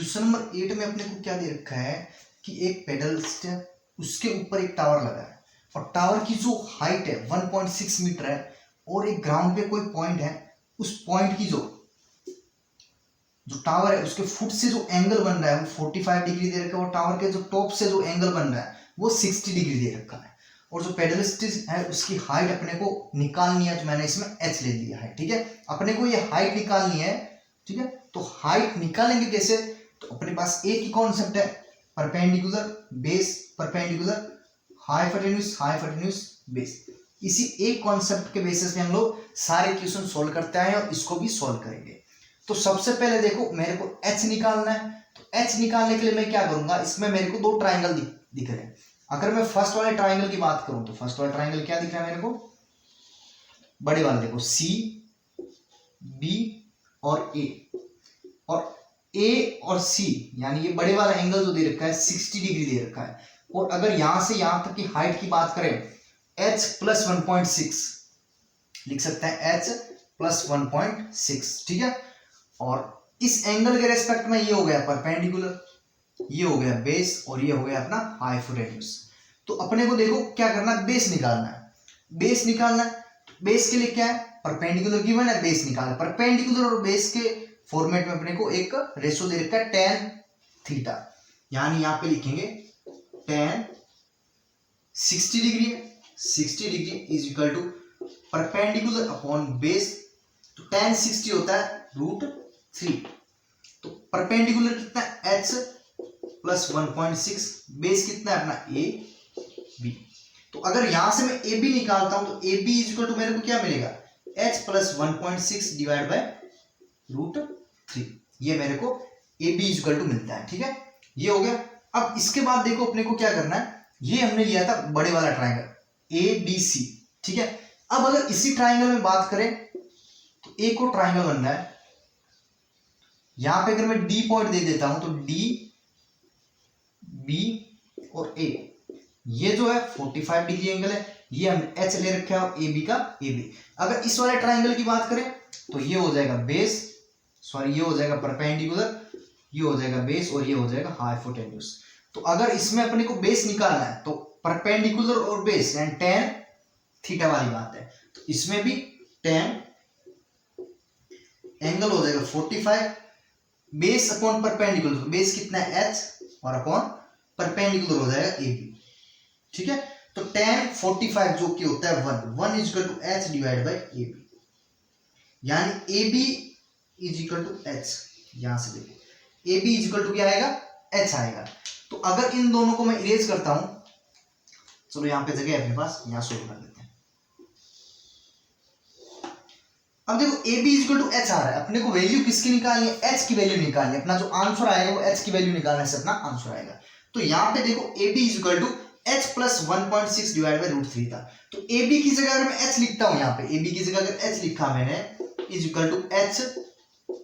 Question number 8 में अपने को क्या दे रखा है कि एक पेडलिस्ट है, उसके ऊपर एक टावर लगा है और टावर की जो हाइट है 1.6 मीटर है और एक ग्राउंड पे कोई पॉइंट है, उस पॉइंट की जो टावर है उसके फुट से जो एंगल बन रहा है वो 45 डिग्री दे रखा है और टावर के जो टॉप से जो एंगल बन रहा है वो 60 डिग्री दे रखा है। और जो पेडलिस्ट है उसकी हाइट अपने को निकालनी है, जो मैंने इसमें h ले लिया है। ठीक है, अपने को ये हाइट निकालनी है। ठीक है, तो हाइट निकालेंगे कैसे? तो अपने पास एक ही कॉन्सेप्ट है, perpendicular base perpendicular hypotenuse base. इसी एक कॉन्सेप्ट के बेसिस पे हम लोग सारे क्वेश्चन सोल्व करते हैं और इसको भी सोल्व करेंगे। तो सबसे पहले देखो मेरे को h निकालना है, तो h निकालने के लिए मैं क्या करूंगा, इसमें मेरे को दो ट्राइंगल दिख रहे हैं। अगर मैं फर्स्ट वाले ट्राइंगल की बात करूं तो फर्स्ट वाला ट्राइंगल क्या दिख रहा है मेरे को, बड़े वाले देखो C B और A, और A और C यानी ये बड़े वाला एंगल जो दे रखा है 60 डिग्री दे रखा है। और अगर यहां से यहां तक की हाइट की बात करें h प्लस 1.6 लिख सकते हैं, h प्लस 1.6। ठीक है, और इस एंगल के रेस्पेक्ट में ये हो गया परपेंडिकुलर, ये हो गया बेस और ये हो गया अपना हाइपोटेन्यूज। तो अपने को देखो क्या करना है, बेस निकालना है। बेस निकालना है, बेस के लिए क्या है, परपेंडिकुलर गिवन है, बेस निकालना है। परपेंडिकुलर और बेस के फॉर्मेट में अपने को एक रेशो दे रखा है tan थीटा, यानी यहां पे लिखेंगे tan 60 डिग्री है, 60 degree is equal to perpendicular upon base. तो tan 60 होता है √3। तो परपेंडिकुलर कितना है h प्लस 1.6, बेस कितना है अपना a b। तो अगर यहां से मैं a b निकालता हूं तो a b is equal to मेरे को क्या मिलेगा, h प्लस 1.6 डिवाइड बाय √3, ये मेरे को a b is equal to मिलता है। ठीक है, ये हो गया। अब इसके बाद देखो अपने को क्या करना है, ये हमने लिया था बड़े वाला ट्राइंगल ABC। ठीक है, अब अगर इसी ट्राइंगल में बात करें तो एक और ट्राइंगल बन रहा है, यहां पे अगर मैं D पॉइंट दे देता हूं तो D B और A, ये जो है 45 डिग्री एंगल है, ये हम H ले रखे हैं और AB का AB। अगर इस वाले ट्राइंगल की बात करें तो ये हो जाएगा बेस, सॉरी ये हो जाएगा परपेंडिकुलर, ये हो जाएगा बेस और ये हो जाएगा हाइपोटेन्यूज। तो अगर इसमें अपने को बेस निकालना है तो परपेंडिकुलर और बेस यानी tan थीटा वाली बात है, तो इसमें भी tan एंगल हो जाएगा 45, बेस अपॉन परपेंडिकुलर, बेस कितना है h और अपॉन परपेंडिकुलर हो जाएगा AB। ठीक है, तो tan 45 जो कि होता है 1 is equal to h divide by AB, यानी AB is equal to h। यहां से देखो AB इज इक्वल टू क्या आएगा, h आएगा। तो अगर इन दोनों को मैं इरेज करता हूं, चलो यहां पे जगह है अपने पास, यहां सोल्व कर लेते हैं। अब देखो AB is equal to h आ रहा है, अपने को वैल्यू किसकी निकालनी है, h की वैल्यू निकालनी है। अपना जो आंसर आएगा वो h की वैल्यू निकालने से अपना आंसर आएगा। तो यहां पे देखो AB is equal to h plus 1.6 divide by √3 था। तो AB की जगह अगर मैं h लिखता हूं, यहां पे AB की जगह अगर h लिखा मैंने is equal to h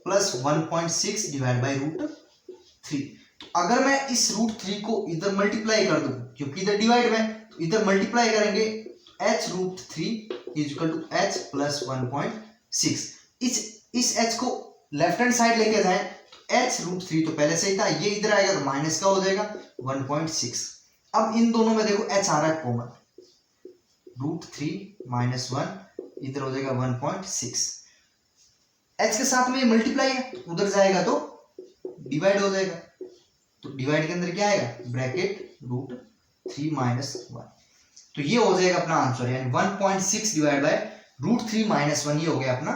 plus 1.6 divide by √3। तो अगर मैं इस √3 को इधर मल्टीप्लाई कर दूं, क्योंकि इधर डिवाइड में, तो इधर मल्टीप्लाई करेंगे h √3 is equal to h plus 1.6। इस h को लेफ्ट हैंड साइड लेके जाएं तो h √3 तो पहले से ही था, ये इधर आएगा तो माइनस का हो जाएगा 1.6। अब इन दोनों में देखो h आ रहा है कॉमन, √3 माइनस 1 इधर हो जाएगा 1.6। h के साथ में ये मल्टीप्लाई है, उधर जाएगा तो डिवाइड हो जाएगा, तो डिवाइड के अंदर क्या आएगा, ब्रैकेट √3 माइनस 1। तो ये हो जाएगा अपना आंसर, यानी 1.6 डिवाइड बाय √3 माइनस 1, ये हो गया अपना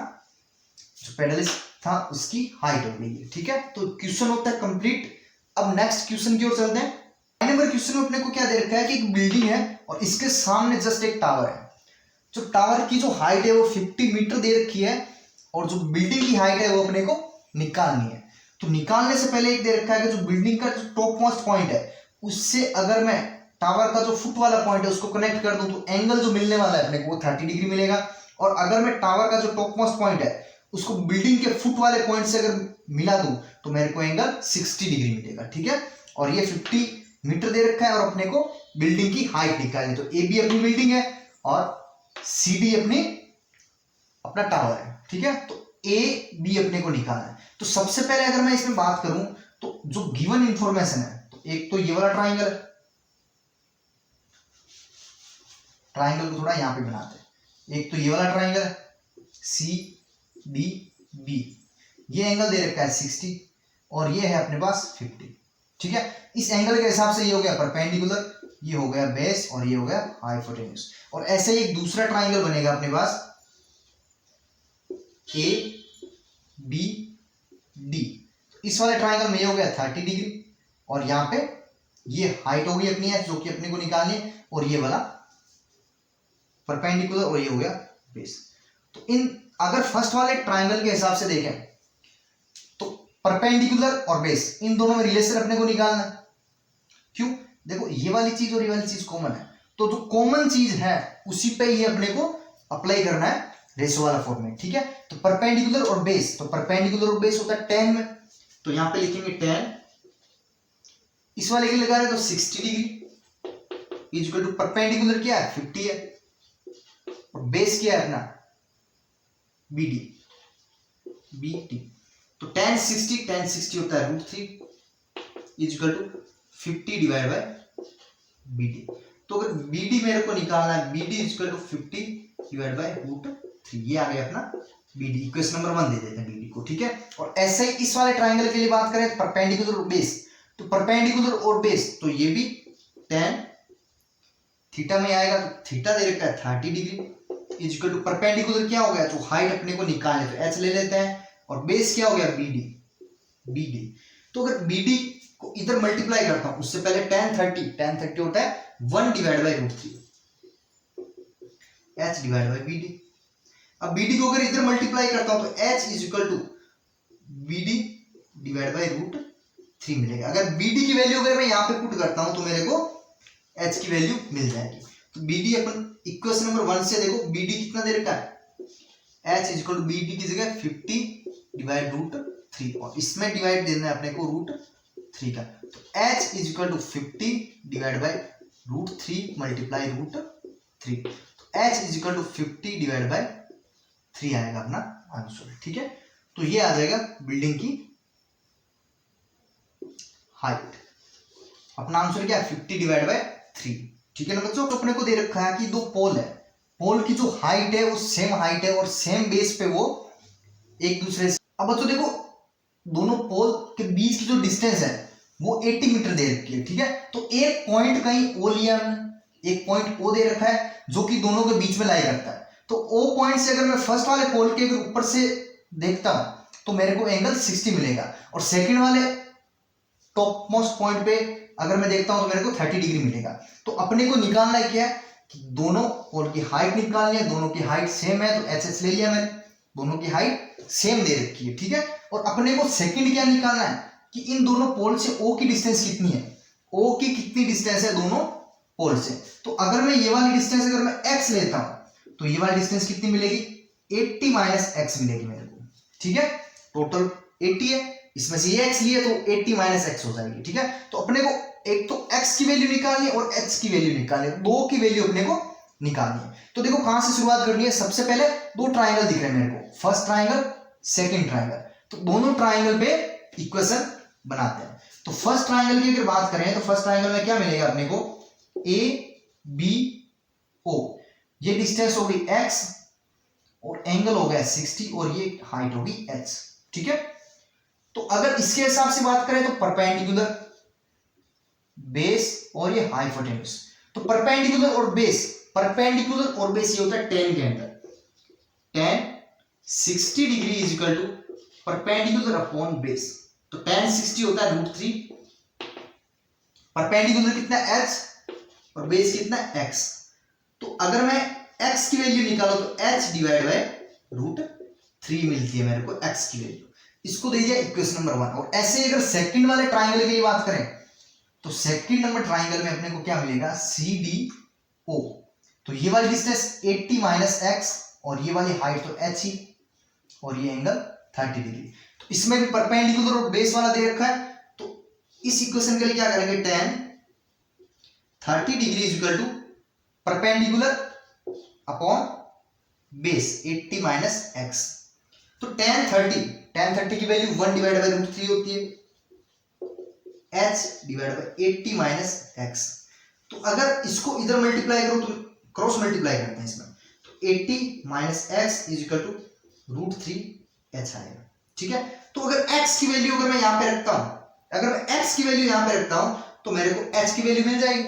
जो पेडलिस्ट था उसकी हाइट हो गई। ठीक है, तो क्वेश्चन होता है कंप्लीट। अब नेक्स्ट क्वेश्चन की ओर चलते हैं। नंबर क्वेश्चन में अपने को क्या दे रखा है कि एक बिल्डिंग है और इसके सामने जस्ट एक टावर है। जो टावर की जो हाइट है वो 50 मीटर दे रखी है और जो बिल्डिंग की हाइट है वो अपने को निकालनी है। तो निकालने से पहले एक दे रखा है कि जो बिल्डिंग का जो टॉप मोस्ट पॉइंट है उससे अगर मैं टावर का जो फुट वाला पॉइंट है उसको कनेक्ट कर दूं तो एंगल जो मिलने वाला है अपने को 30 डिग्री मिलेगा। और अगर मैं टावर का जो टॉप मोस्ट पॉइंट है उसको बिल्डिंग के फुट वाले पॉइंट से अगर मिला दूं तो मेरे को एंगल 60 डिग्री मिलेगा। ठीक है, और ये 50 मीटर दे रखा है और अपने को बिल्डिंग की हाइट निकालनी। तो AB अपनी बिल्डिंग है और CD अपना टावर है। ठीक है, तो AB अपने को निकालना है। तो सबसे पहले अगर मैं इसमें बात करूं तो जो गिवन इंफॉर्मेशन है, तो एक तो ये वाला ट्राइंगल, ट्राइंगल को थोड़ा यहां पे बनाते हैं, एक तो ये वाला ट्राइंगल सी डी बी, ये एंगल दे रखा है 60 और ये है अपने पास 50, ठीक है। इस एंगल के हिसाब से ये हो गया परपेंडिकुलर, ये हो गया बेस और ये हो गया हाइपोटेन्यूज। और ऐसे ही एक दूसरा ट्राइंगल बनेगा अपने पास ए बी डी, इस वाले ट्राइंगल में ये हो गया 30 डिग्री और यहाँ पे ये हाइट होगी अपनी है जो कि अपने को निकालनी है, और ये वाला परपेंडिकुलर और ये हो गया बेस। तो इन अगर फर्स्ट वाले ट्राइंगल के हिसाब से देखें तो परपेंडिकुलर और बेस इन दोनों में रिलेशन अपने को निकालना है। क्यों? देखो ये वाली चीज और ये वाली चीज कॉमन है, तो जो कॉमन चीज है उसी पे ही अपने को अप्लाई करना है रेशो वाला फॉर्मेट, ठीक है। तो परपेंडिकुलर और बेस, तो परपेंडिकुलर और बेस होता है tan में, तो यहां पे लिखेंगे tan, इस वाले के लिए लगा रहे तो 60 डिग्री इक्वल टू परपेंडिकुलर क्या है 50 है और बेस क्या है अपना BD, तो tan 60 होता है √3 equal to 50 divide by BD। तो अगर BD मेरे को निकालना है, BD equal to 50 divide by √3, ये आ गया अपना BD, इक्वेशन नंबर 1 दे देते हैं BD को, ठीक है। और ऐसे ही इस वाले ट्राइंगल के लिए बात करें परपेंडिकुलर और बेस, तो परपेंडिकुलर और बेस तो ये भी tan थीटा में आएगा, तो थीटा दे रखा है 30 डिग्री इक्वल टू परपेंडिकुलर क्या हो गया जो हाइट अपने को निकालने, तो h ले लेते हैं, और बेस क्या हो गया BD। तो अगर BD को इधर मल्टीप्लाई करता हूं, उससे पहले tan 30 होता है 1 divide by √3 h divide by BD। अब BD को अगर इधर मल्टीप्लाई करता हूं तो h is equal to BD divide by √3 मिलेगा। अगर BD की वैल्यू अगर मैं यहां पे पुट करता हूं तो मेरे को h की वैल्यू मिल जाएगी। तो BD अपन इक्वेशन नंबर 1 से देखो BD कितना दे रखा है, h is equal to BD की जगह 50 डिवाइड √3 और इसमें डिवाइड देना है अपने को √3 का, तो h is equal to 50 divide by √3 multiply √3, तो h is equal to 50 divide by 3 आएगा अपना आंसर, ठीक है। तो ये आ जाएगा बिल्डिंग की हाइट, अपना आंसर क्या है 50 डिवाइड बाय 3, ठीक है ना बच्चों। तो अपने को दे रखा है कि दो पोल है, पोल की जो हाइट है वो सेम हाइट है और सेम बेस पे वो एक दूसरे से, अब बच्चों देखो दोनों पोल के बीच की जो डिस्टेंस है वो 80 मीटर दे रखी है, ठीक है। तो एक पॉइंट कहीं ओ लिया, एक पॉइंट ओ दे रखा है जो कि दोनों के बीच में लाई करता है, तो ओ पॉइंट से अगर मैं फर्स्ट वाले पोल के अगर ऊपर से देखता हूं तो मेरे को एंगल 60 मिलेगा, और सेकंड वाले टॉप मोस्ट पॉइंट पे अगर मैं देखता हूं तो मेरे को 30 डिग्री मिलेगा। तो अपने को निकालना है क्या है कि दोनों पोल की हाइट निकालनी है, दोनों की हाइट सेम है, तो एच ले लिया मैंने, दोनों की हाइट सेम दे रखी है, ठीक है। और अपने को सेकंड क्या निकालना है कि इन दोनों पोल से ओ की डिस्टेंस कितनी है, ओ की कितनी डिस्टेंस है दोनों पोल से। तो अगर मैं ये वाली डिस्टेंस अगर मैं x लेता हूं तो ये वाली डिस्टेंस कितनी मिलेगी 80 माइनस x मिलेगी मेरे को, ठीक है। टोटल 80 है, इसमें से ये x लिए तो 80 माइनस x हो जाएगी, ठीक है। तो अपने को एक तो x की वैल्यू निकालनी है और h की वैल्यू निकालनी है, दो की वैल्यू अपने को निकालनी है। तो देखो कहां से शुरुआत करनी है, सबसे पहले दो ट्राइंगल दिख रहे हैं मेरे को, फर्स्ट ट्राइंगल सेकंड ट्राइंगल, तो दोनों ट्राइंगल पे इक्वेशन बनाते हैं। तो फर्स्ट ट्राइंगल की अगर बात करें तो फर्स्ट ट्राइंगल में क्या मिलेगा अपने को ए बी ओ, ये डिस्टेंस होगी x और एंगल हो गया 60 और ये हाइट होगी h, ठीक है। तो अगर इसके हिसाब से बात करें तो परपेंडिकुलर बेस और ये हाइपोटेन्यूज, तो परपेंडिकुलर और बेस, परपेंडिकुलर और बेस ये होता है tan के अंदर, tan 60 degree is equal to perpendicular upon base, तो tan 60 होता है √3, परपेंडिकुलर कितना h और बेस कितना x, तो अगर मैं x की वैल्यू निकालो तो h डिवाइड बाय √3 मिलती है मेरे को x की वैल्यू, इसको दे दिया इक्वेशन नंबर 1। और ऐसे अगर सेकंड वाले ट्राइंगल की बात करें तो सेकंड नंबर ट्राइंगल में अपने को क्या मिलेगा CDO, तो ये वाली डिस्टेंस 80 माइनस x और ये वाली हाइट तो h ही और ये एंगल 30 डिग्री, तो इसमें भी परपेंडिकुलर और बेस वाला दे रखा है, तो इस इक्वेशन के लिए क्या करेंगे tan 30 degree is equal to perpendicular upon base 80 minus x, तो tan 30 की वैल्यू 1 डिवाइड बाय √3 होती है, h divide bye 80 minus x। तो अगर इसको इधर मल्टीप्लाई करो तो क्रॉस मल्टीप्लाई करते हैं इसमें, तो 80 minus x is equal to √3h आएगा। ठीक है, तो अगर x की वैल्यू अगर मैं यहां पे रखता हूं, अगर मैं x की वैल्यू यहां पे रखता हूं तो मेरे को h की वैल्यू मिल जाएगी।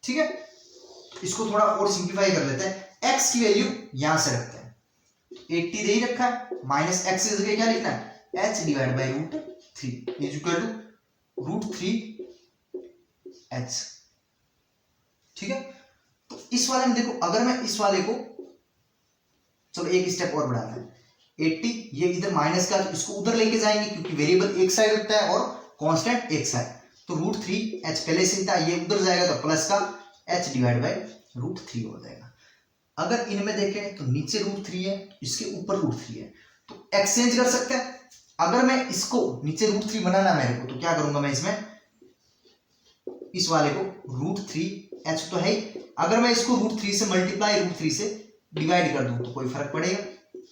ठीक है, इसको थोड़ा और सिंप्लीफाई कर लेते हैं, x की वैल्यू यहां से रखते हैं, 80 दे ही रखा है, माइनस x की जगह क्या लिखना है, h divide by √3 is equal to √3h। ठीक है, तो इस वाले में देखो, अगर मैं इस वाले को, चलो एक स्टेप और बढ़ाना है, 80 ये इधर माइनस का, तो इसको उधर लेके जाएंगे क्योंकि वेरिएबल एक साइड होता है और कांस्टेंट एक साइड, तो √3h पहले से था, ये उधर जाएगा तो प्लस का h डिवाइड बाय √3 हो जाएगा। अगर इनमें देखें तो नीचे √3 है, इसके ऊपर √3 है, तो एक्सचेंज कर सकते हैं। अगर मैं इसको नीचे √3 बनाना मेरे को, तो क्या करूंगा मैं इसमें, इस वाले को √3h तो है ही, अगर मैं इसको √3 से मल्टीप्लाई √3 से डिवाइड कर दूं तो कोई फर्क पड़ेगा,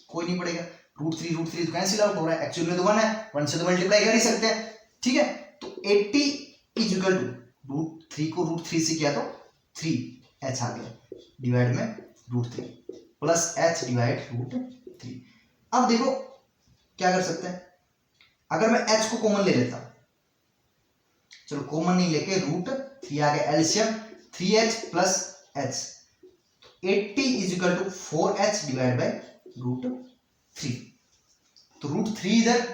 कोई नहीं पड़ेगा, √3 तो कैंसिल आउट हो रहा है, एक्चुअली में तो 1 है, 1 से तो मल्टीप्लाई कर ही सकते हैं। ठीक है, तो 80 इज इक्वल टू √3 को √3 से किया तो 3h आ गया डिवाइड में √3 प्लस h डिवाइड √3। अब देखो क्या कर सकते हैं, अगर मैं h को कॉमन ले लेता हूं, चलो कॉमन नहीं लेके √3 आ गया, LCM 3h plus h, 80 is equal to 4h divide by √3। तो √3 इधर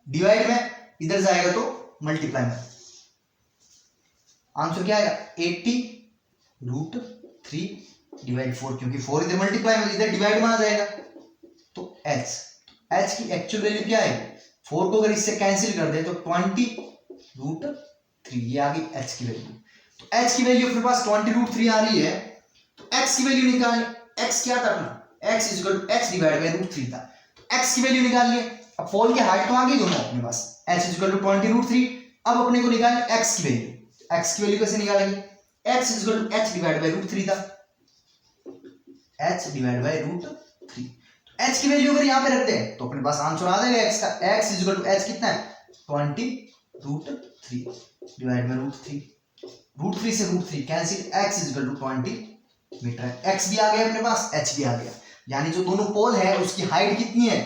डिवाइड में, इधर जाएगा तो मल्टीप्लाई में, आंसर क्या आएगा, 80 √3 डिवाइड 4, क्योंकि 4 इधर मल्टीप्लाई में, इधर डिवाइड में आ जाएगा, तो h की एक्चुअल वैल्यू क्या है, 4 को अगर इससे कैंसिल कर दे तो 20 √3, ये आ गई h की वैल्यू। तो h की वैल्यू अपने पास 20 √3 आ रही है, तो x की वैल्यू निकालनी, x क्या था अपना, x is equal to h divide by √3 था, तो x की वैल्यू निकाल लिए। अब पोल की हाइट तो आ गई दोनों अपने पास, h इज इक्वल टू 20 √3, अब अपने को निकालनी x की वैल्यू, x की वैल्यू कैसे निकालेंगे, x is equal to h divide by √3 था, h डिवाइड बाय √3, तो h की वैल्यू अगर यहां पे रखते हैं तो अपने पास आंसर आ जाएगा x का, x is equal to h कितना है, 20 √3 डिवाइड बाय √3, √3 से √3 cancel, x is equal to 20 metre है, x भी आ गया अपने पास, h भी आ गया, यानी जो दोनों पोल है उसकी हाइट कितनी है,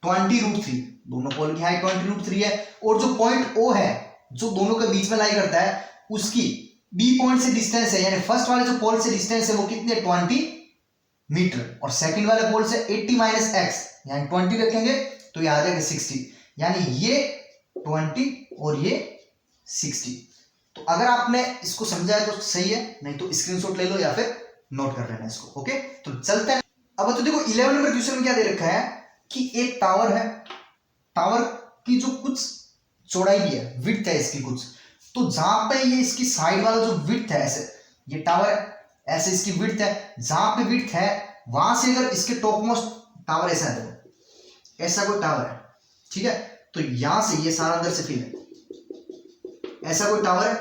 20 √3, दोनों पोल की हाइट 20 √3 है, और जो पॉइंट O है जो दोनों के बीच में लाई करता है, उसकी B पॉइंट से डिस्टेंस है, यानी फर्स्ट वाले जो पोल से डिस्टेंस है वो कितने 20 मीटर, और सेकंड वाले पोल से 80 माइनस x, यानी 20 रखेंगे तो ये आ जाएगा 60, यानी ये 20 और ये 60। तो अगर आपने इसको समझा है तो सही है, नहीं तो स्क्रीनशॉट ले लो या फिर नोट कर लेना इसको। ओके, तो चलते हैं। अब तो देखो 11 नंबर क्वेश्चन में क्या दे रखा है कि एक टावर है, टावर की जो कुछ चौड़ाई भी है, विड्थ है इसकी कुछ, तो जहां पे ये इसकी साइड वाला जो विड्थ है, ऐसे ये टावर है, ऐसे इसकी विड्थ है, जहां पे विड्थ है वहां से अगर इसके टॉप मोस्ट टावर ऐसा है, देखो ऐसा कोई टावर है, ठीक है, तो यहां से ये सारा अंदर से फिल है, ऐसा कोई टावर है,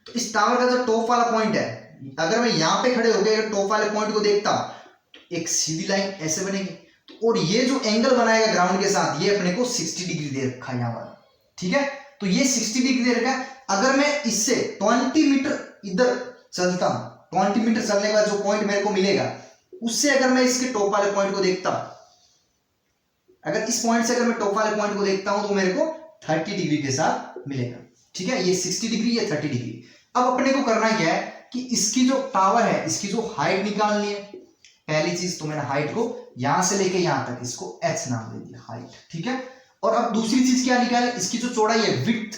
तो इस टावर का जो टॉप वाला पॉइंट है, अगर मैं यहां पे खड़े होकर टॉप वाले पॉइंट को देखता हूं तो एक सीधी लाइन ऐसे बनेगी, तो और ये जो एंगल बनाएगा ग्राउंड के साथ, ये अपने को 60 डिग्री दे रखा है यहां वाला, ठीक है, तो ये 60 डिग्री दे रखा है। अगर मैं इससे 20 मीटर इधर चलता हूं, 20 मीटर चलने के बाद जो पॉइंट मेरे को मिलेगा, उससे अगर मैं इसके टॉप वाले पॉइंट को देखता हूं, अगर इस पॉइंट से अगर मैं टॉप वाले पॉइंट को देखता हूं तो मेरे को 30 डिग्री के साथ मिलेगा, ठीक है, ये 60 डिग्री, ये 30 डिग्री। अब अपने को करना क्या है कि इसकी जो टावर है, इसकी जो हाइट निकालनी है। पहली चीज तो मैंने हाइट को यहां से लेके यहां तक इसको h नाम दे दिया, हाइट, ठीक है, और अब दूसरी चीज क्या निकाले, इसकी जो चौड़ाई है, विड्थ,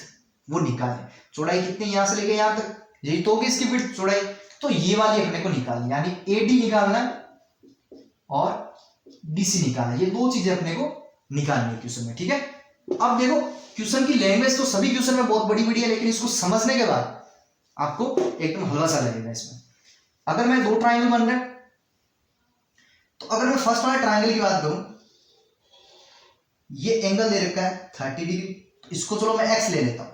वो निकाले, चौड़ाई कितनी यहां से लेके यहां तक, यही तो होगी इसकी विड्थ चौड़ाई, तो ये वाली अपने को निकालनी, यानी AD निकालना और DC निकालना, ये दो चीजें अपने को निकालनी है क्वेश्चन में, ठीक है। अब देखो क्वेश्चन की लैंग्वेज तो सभी क्वेश्चन में बहुत बड़ी बड़ी है, लेकिन इसको समझने के बाद आपको एकदम हलवा सा लगेगा इसमें। अगर मैं दो ट्रायंगल बन रहे हैं, तो अगर मैं फर्स्ट वाले ट्रायंगल की बात करूं, ये एंगल दे रखा है 30 डिग्री, तो इसको चलो मैं x ले लेता हूं,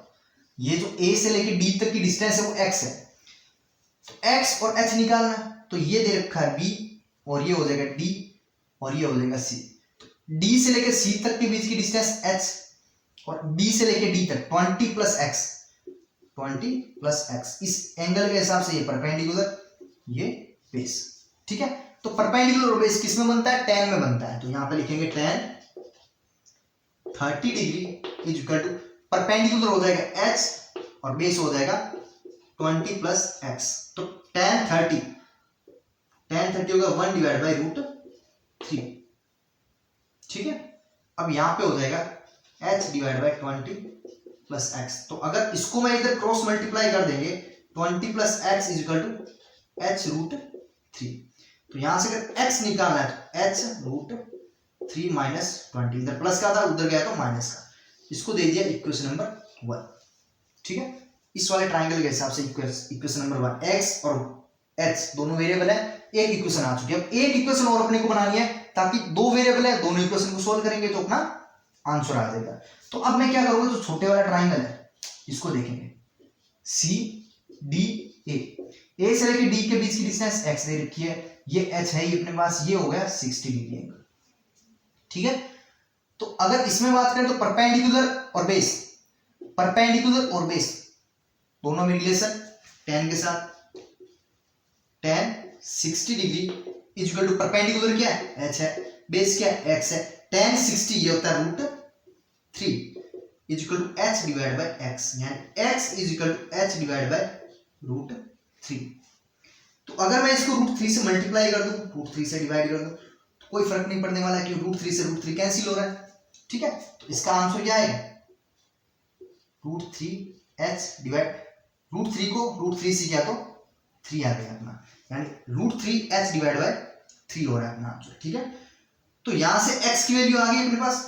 ये जो A से लेके D तक की डिस्टेंस है वो x है, तो x और h निकालना है, तो ये दे रखा है B और ये हो जाएगा D और ये हो जाएगा C, तो D से लेके C तक के बीच की डिस्टेंस h और B से लेके D तक 20 प्लस x, 20 प्लस एक्स। इस एंगल के हिसाब से ये परपेंडिकुलर, ये बेस, ठीक है। तो परपेंडिकुलर और बेस किस में बनता है? tan में बनता है। तो यहां पे लिखेंगे tan 30 degree is equal to perpendicular हो जाएगा h और बेस हो जाएगा 20 प्लस एक्स। तो tan 30 होगा 1 डिवाइड बाई रूट 3, ठीक है। अब यहां पे हो जाएगा h divide by 20 plus x. तो अगर इसको मैं इधर क्रॉस मल्टीप्लाई कर देंगे 20 plus x is equal to h root 3। तो यहां से अगर x निकालना है तो h रूट 3 माइनस 20, इधर प्लस का था उधर गया तो माइनस का, इसको दे दिया इक्वेशन नंबर 1, ठीक है। इस वाले ट्राइंगल के हिसाब से इक्वेशन नंबर 1 x और h दोनों वेरिएबल है, एक इक्वेशन आ चुकी है। अब एक इक्वेशन और अपने को बनानी है ताकि दो वेरिएबल है, दोनों इक्वेशन को सोल्व करेंगे तो अपना आंसर आ जाएगा। तो अब मैं क्या करूंगा, जो छोटे वाला ट्राइंगल है इसको देखेंगे, सी डी ए से लेके डी के बीच की डिस्टेंस x दे रखी है, ये h है ये अपने पास, ये हो गया 60 डिग्री एंगल, ठीक है। तो अगर इसमें बात करें तो परपेंडिकुलर और बेस, परपेंडिकुलर और बेस दोनों में रिलेशन tan के साथ, tan 60 degree is equal to perpendicular क्या है h है, बेस क्या है x है, tan 60 ये होता है root 3 is equal to h divide by x, यानी x is equal to h divide by root 3। तो अगर मैं इसको रूट 3 से मल्टीप्लाई कर दूं, रूट 3 से डिवाइड कर दूं, तो कोई फर्क नहीं पड़ने वाला है कि रूट 3 से रूट 3 कैंसिल हो रहा है, ठीक है। तो इसका आंसर क्या आएगा, रूट 3h डिवाइड, रूट 3 को रूट 3 से किया तो 3 आ गया अपना, यानी रूट 3h डिवाइड बाय 3 हो रहा है अपना आंसर, ठीक है। तो यहां से x की वैल्यू आ गई अपने पास,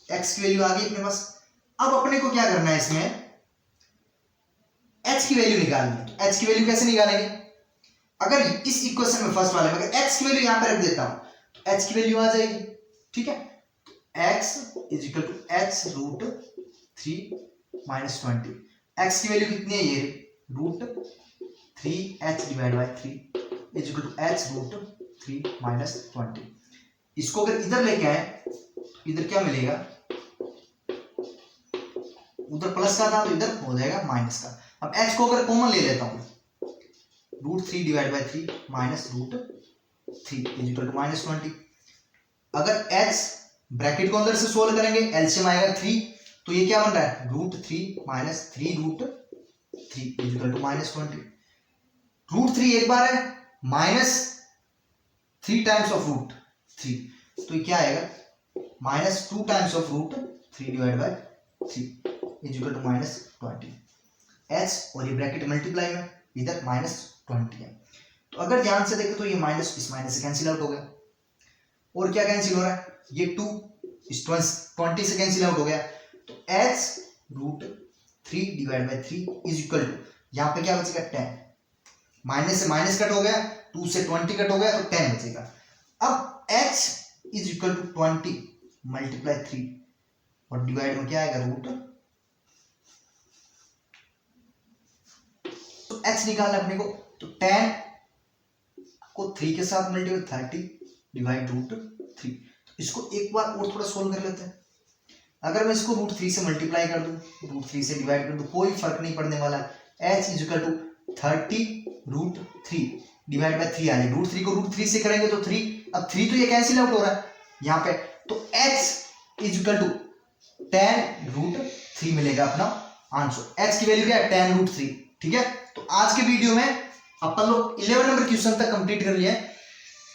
x की वैल्यू आ गई अपने पास। अब अपने को क्या करना है, इसमें h की वैल्यू निकालनी है। तो h की वैल्यू कैसे निकालेंगे, अगर इस इक्वेशन में फर्स्ट वाले में अगर x की वैल्यू यहां पे रख देता हूं तो h की वैल्यू आ जाएगी, ठीक है। x is equal to h root 3 minus 20, x की वैल्यू कितनी है, ये root 3h divide by 3 is equal to h root 3 minus 20। इसको अगर इधर लेके आए इधर क्या मिलेगा, उधर प्लस का था तो इधर हो जाएगा माइनस का। अब h को अगर कॉमन ले लेता हूं, root 3 divide by 3 minus root 3 is equal to minus 20। अगर h ब्रैकेट को अंदर से सोल्व करेंगे, एलसीएम आएगा 3, तो ये क्या बन रहा है, root 3 minus 3 root 3 is equal to minus 20। Root 3 एक बार है, माइनस 3 टाइम्स ऑफ रूट 3, तो ये क्या आएगा, minus 2 times of root 3 divide by 3 is equal to minus 20। h और ये ब्रैकेट मल्टीप्लाई में इधर माइनस 20 है। तो अगर ध्यान से देखें तो ये माइनस इस माइनस से कैंसिल आउट हो गया, और क्या कैंसिल हो रहा है, ये 2 इस 20 से कैंसिल आउट हो गया। तो h root 3 divide by 3 is equal to, यहां पे क्या बचेगा 10, माइनस से माइनस कट हो गया, 2 से 20 कट हो गया तो 10 बचेगा। अब h is equal to 20 multiply 3 और डिवाइड में क्या आएगा रूट, तो h निकालना अपने को, तो 10 को 3 के साथ मल्टीप्लाई 30 डिवाइड रूट 3। तो इसको एक बार और थोड़ा सोल्व कर लेते हैं। अगर मैं इसको रूट 3 से मल्टीप्लाई कर दूं, रूट 3 से डिवाइड कर दूं, कोई फर्क नहीं पड़ने वाला है। h is equal to 30 root 3 divide by 3 आ जाएगा, रूट 3 को रूट 3 से करेंगे तो 3, अब 3 तो ये कैंसिल आउट हो रहा है यहाँ पे, तो h is equal to 10 root 3 मिलेगा अपना आंसर। h की वैल्यू क्या है, 10 रूट 3, ठीक है। तो आज के वीडियो में अपन लोग 11 नंबर क्वेश्चन तक कंप्लीट कर लिया है,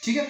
ठीक है।